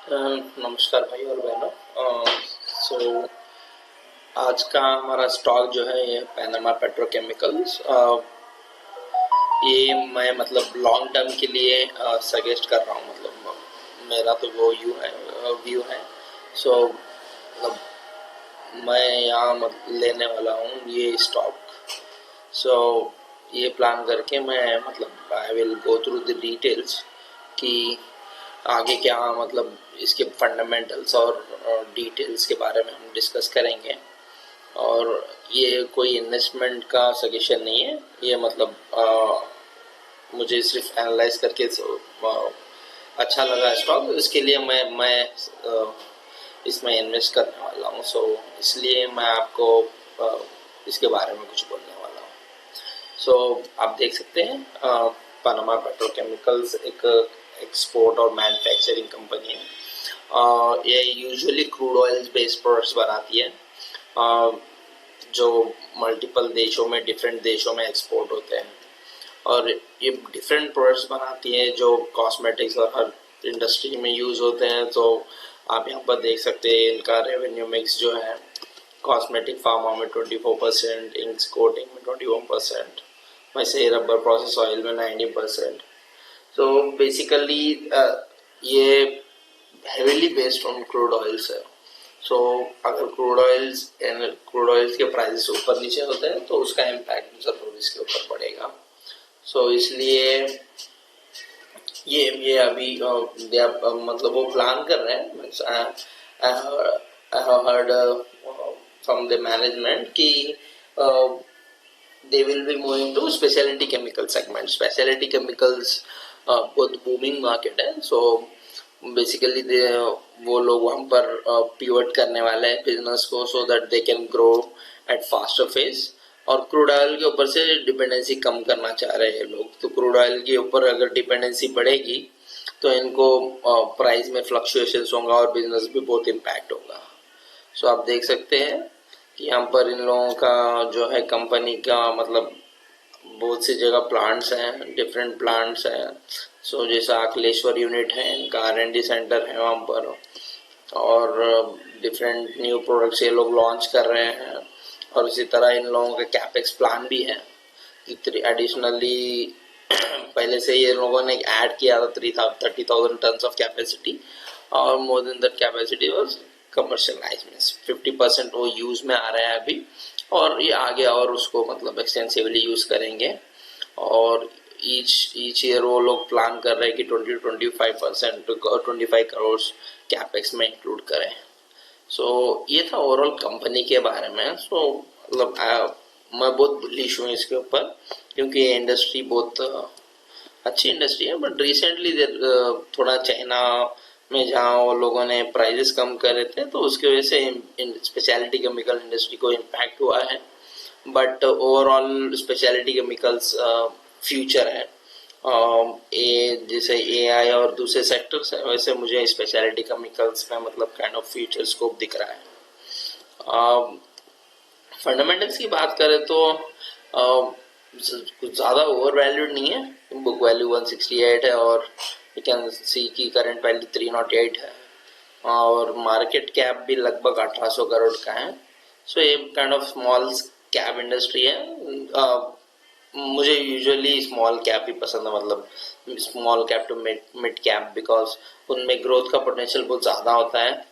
नमस्कार भाई और बहनों। सो आज का हमारा स्टॉक जो है ये पैनामा पेट्रोकेमिकल्स। ये मैं मतलब लॉन्ग टर्म के लिए सजेस्ट कर रहा हूँ। मतलब मेरा तो वो व्यू है। सो मतलब मैं यहाँ लेने वाला हूँ ये स्टॉक। सो ये प्लान करके मैं मतलब I will go through the details कि आगे क्या मतलब इसके फंडामेंटल्स और डिटेल्स के बारे में हम डिस्कस करेंगे। और ये कोई इन्वेस्टमेंट का सजेशन नहीं है, ये मतलब मुझे सिर्फ एनालाइज करके अच्छा लगा स्टॉक, इसके लिए मैं इसमें इन्वेस्ट करने वाला हूँ। सो इसलिए मैं आपको इसके बारे में कुछ बोलने वाला हूँ। सो आप देख सकते हैं पनामा पेट्रोकेमिकल्स एक एक्सपोर्ट और मैन्युफैक्चरिंग कंपनी है। ये usually crude oil based products बनाती है, जो मल्टीपल देशों में डिफरेंट देशों में एक्सपोर्ट होते हैं। और ये डिफरेंट प्रोडक्ट्स बनाती है जो कॉस्मेटिक्स और हर इंडस्ट्री में यूज़ होते हैं। तो आप यहाँ पर देख सकते हैं इनका रेवेन्यू मिक्स जो है, कॉस्मेटिक फार्मा में 24%, इंक्स कोटिंग में 21%, वैसे रबर प्रोसेस ऑयल में 19%। तो बेसिकली ये heavily based on crude oils है। सो अगर क्रूड ऑयल्स के प्राइसेस ऊपर नीचे होते हैं तो उसका इम्पैक्ट जरूर इसके ऊपर पड़ेगा। सो इसलिए ये अभी मतलब वो प्लान कर रहे हैं। I heard from the management कि they will be moving to specialty chemical segment. Specialty chemicals बहुत booming market है। So basically वो लोग वहाँ पर pivot करने वाले हैं बिजनेस को, so that they can grow at faster phase। और क्रूड ऑयल के ऊपर से डिपेंडेंसी कम करना चाह रहे हैं लोग। तो क्रूड ऑयल के ऊपर अगर डिपेंडेंसी बढ़ेगी तो इनको प्राइस में फ्लक्चुएशंस होगा और बिजनेस भी बहुत इम्पैक्ट होगा। सो आप देख सकते हैं कि यहाँ पर इन लोगों का जो है कंपनी का मतलब बहुत सी जगह प्लांट्स हैं, डिफरेंट प्लांट्स हैं। सो जैसा अखिलेश्वर यूनिट है, इनका R&D सेंटर है वहाँ पर। और डिफरेंट न्यू प्रोडक्ट्स ये लोग लॉन्च कर रहे हैं। और इसी तरह इन लोगों का कैपेक्स प्लान भी है। एडिशनली पहले से ये लोगों ने ऐड किया था 30,000 टन ऑफ कैपेसिटी, और more than that capacity was commercialise में 50% वो यूज में आ रहा है अभी। और ये आगे और उसको मतलब एक्सटेंसिवली यूज करेंगे। और ईच ईयर वो लोग प्लान कर रहे हैं कि 20-25% 25 करोड़ कैपेक्स में इंक्लूड करें। सो ये था ओवरऑल कंपनी के बारे में। सो मतलब मैं बहुत बुलिश हूँ इसके ऊपर, क्योंकि ये इंडस्ट्री बहुत अच्छी इंडस्ट्री है। बट रिसेंटली थोड़ा चाइना में जहाँ वो लोगों ने प्राइजेस कम करे थे तो उसकी वजह से स्पेशलिटी केमिकल इंडस्ट्री को इम्पैक्ट हुआ है। But overall speciality chemicals future है। जैसे AI और दूसरे सेक्टर्स है, वैसे मुझे स्पेशलिटी केमिकल्स में मतलब काइंड ऑफ फ्यूचर स्कोप दिख रहा है। फंडामेंटल्स की बात करें तो कुछ ज़्यादा ओवर वैल्यूड नहीं है। बुक वैल्यू 168 है और यू कैन सी की करंट वैल्यू 308 है। और मार्केट कैप भी लगभग 1800 करोड़ का है। सो ये kind of small cap industry है। मुझे यूजुअली स्मॉल कैप ही पसंद है, मतलब small cap to mid cap, because उनमें ग्रोथ का पोटेंशियल बहुत ज़्यादा होता है।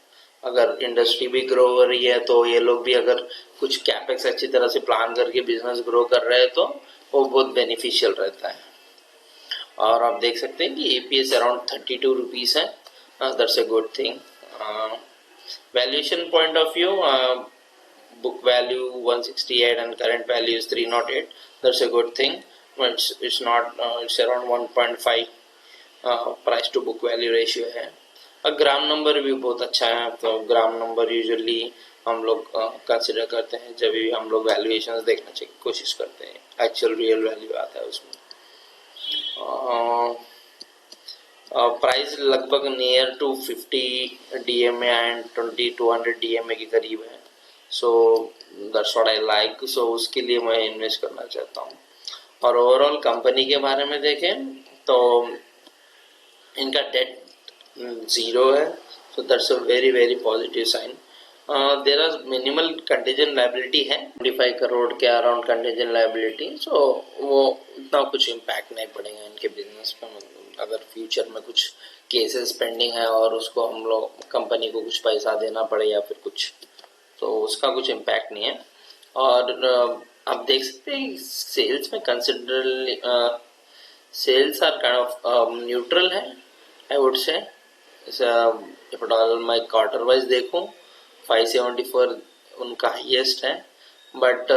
अगर इंडस्ट्री भी ग्रो हो रही है तो ये लोग भी अगर कुछ कैपेक्स अच्छी तरह से प्लान करके बिजनेस ग्रो कर रहे हैं तो वो बहुत बेनिफिशियल रहता है। और आप देख सकते हैं कि EPS अराउंड 32 रुपीज़ है। That's a good thing. Valuation point of view, book value 168 and current value is 308. That's a good thing. It's not it's around 1.5 price to book value ratio है। और ग्राम नंबर भी बहुत अच्छा है। तो ग्राम number usually हम लोग कंसिडर करते हैं जब भी हम लोग वैल्यूएशंस देखना चाहिए कोशिश करते हैं। एक्चुअल रियल वैल्यू आता है उसमें। प्राइस लगभग near two 50 DMA and 2200 DMA के करीब है। So that's what I like. So उसके लिए मैं इन्वेस्ट करना चाहता हूँ। और ओवरऑल कंपनी के बारे में देखें तो इनका डेट 0 है। So that's a very positive sign. There are minimal contingent liability है 25 करोड़ के अराउंड कंटीजेंट लाइबिलिटी। सो वो उतना कुछ इम्पैक्ट नहीं पड़ेगा इनके बिजनेस पे। मतलब अगर फ्यूचर में कुछ केसेस पेंडिंग है और उसको हम लोग कंपनी को कुछ पैसा देना पड़े या फिर कुछ, तो उसका कुछ इम्पैक्ट नहीं है। और आप देख सकते हैं सेल्स में considerably sales are kind of neutral है आई वुड से। इफ मैं क्वार्टर वाइज देखूं 574 उनका हाईएस्ट है, but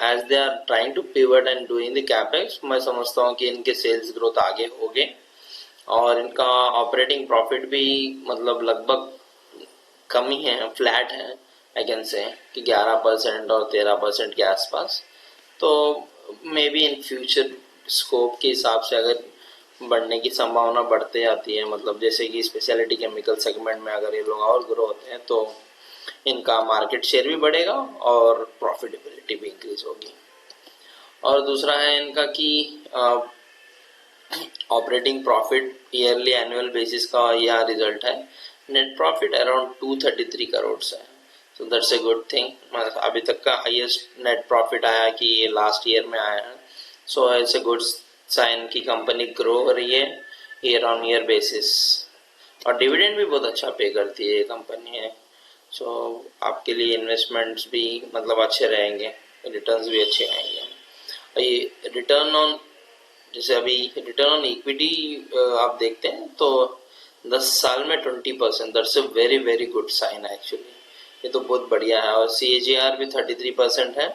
as they are trying to pivot and doing the capex, मैं समझता हूँ कि इनके सेल्स ग्रोथ आगे होंगे और इनका ऑपरेटिंग प्रॉफिट भी मतलब लगभग कम ही है, फ्लैट है आई कैन से कि 11% और 13% के आसपास। तो may be in future scope के हिसाब से अगर बढ़ने की संभावना बढ़ते आती है, मतलब जैसे कि स्पेशलिटी केमिकल सेगमेंट में अगर ये लोग और ग्रो होते हैं तो इनका मार्केट शेयर भी बढ़ेगा और प्रॉफिटेबिलिटी भी इंक्रीज होगी। और दूसरा है इनका कि operating profit yearly annual basis का यह रिजल्ट है। नेट प्रॉफिट अराउंड 233 करोड़ है। So that's a good thing. अभी तक का हाईएस्ट नेट प्रॉफिट आया कि ये लास्ट ईयर में आया है। So it's a good sign की कंपनी ग्रो हो रही है ईयर ऑन ईयर बेसिस, और डिविडेंड भी बहुत अच्छा पे करती है ये कंपनी है। सो आपके लिए इन्वेस्टमेंट्स भी मतलब अच्छे रहेंगे, रिटर्न्स भी अच्छे आएंगे। और ये रिटर्न ऑन, जैसे अभी रिटर्न ऑन इक्विटी आप देखते हैं तो 10 साल में 20%, that's a very good sign actually. ये तो बहुत बढ़िया है। और CAGR भी 33% है।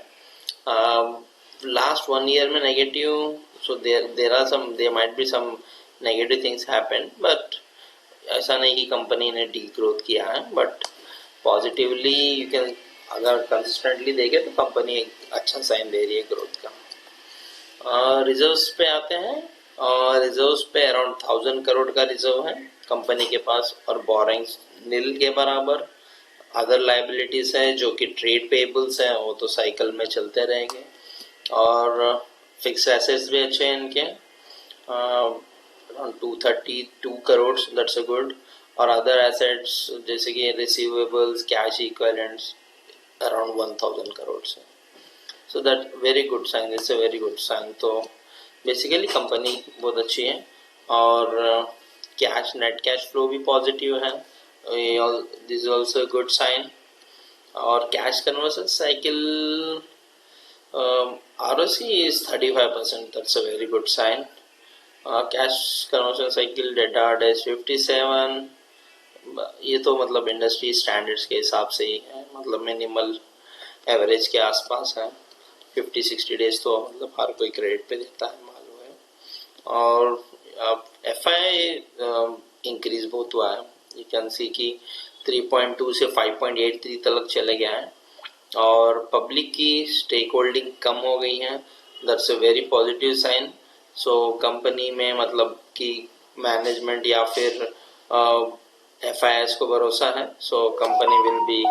लास्ट 1 ईयर में negative, so there might be some negative things happen, but ऐसा नहीं कि कंपनी ने डी ग्रोथ किया है, बट पॉजिटिवली यू कैन अगर कंसिस्टेंटली देखे तो कंपनी एक अच्छा साइन दे रही है ग्रोथ का। रिजर्व्स पे आते हैं, और रिजर्व्स पे अराउंड 1000 करोड़ का रिजर्व है कंपनी के पास, और बोरिंग्स नील के बराबर। अदर लाइबिलिटीज है जो कि ट्रेड पेबल्स हैं, वो तो साइकिल में चलते रहेंगे। और फिक्स एसेट्स भी अच्छे हैं इनके, around 232 crore, that's a good. और अदर एसेट्स जैसे कि receivables, cash equivalents around 1000 crore है। So that very good sign, it's a very good sign. तो बेसिकली कंपनी बहुत अच्छी है, और कैश नेट कैश फ्लो भी पॉजिटिव है, this is also good sign. और cash conversion cycle ROC is 35%, that's a very good sign. Cash conversion cycle data days 57, ये तो मतलब इंडस्ट्री स्टैंडर्ड्स के हिसाब से ही है, मतलब मिनिमल एवरेज के आसपास है। 50-60 डेज तो मतलब हर कोई क्रेडिट पे देता है, मालूम है। और FI इंक्रीज बहुत हुआ है, यू कैन सी कि 3.2 से 5.83 तक चले गया है, और पब्लिक की स्टेक होल्डिंग कम हो गई है, that's a very positive sign. So company में मतलब कि मैनेजमेंट या फिर FIS को भरोसा है, सो कंपनी विल बी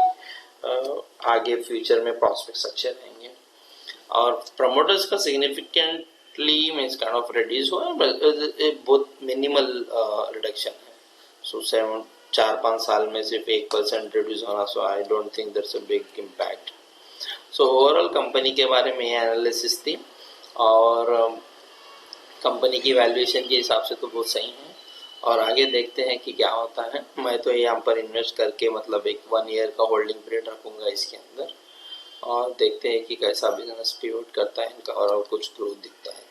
आगे फ्यूचर में प्रॉस्पेक्ट्स अच्छे रहेंगे। और प्रमोटर्स का significantly means kind of reduce हुआ है, बहुत मिनिमल रिडक्शन है। सो 4-5 साल में सिर्फ 1% रिड्यूस होना, so I don't think that's a big impact. So overall company के बारे में ये एनालिसिस थी, और कंपनी की वैल्यूएशन के हिसाब से तो बहुत सही है, और आगे देखते हैं कि क्या होता है। मैं तो यहाँ पर इन्वेस्ट करके मतलब एक 1 ईयर का होल्डिंग पीरियड रखूंगा इसके अंदर, और देखते हैं कि कैसा बिजनेस पिवट करता है इनका और कुछ ग्रोथ दिखता है।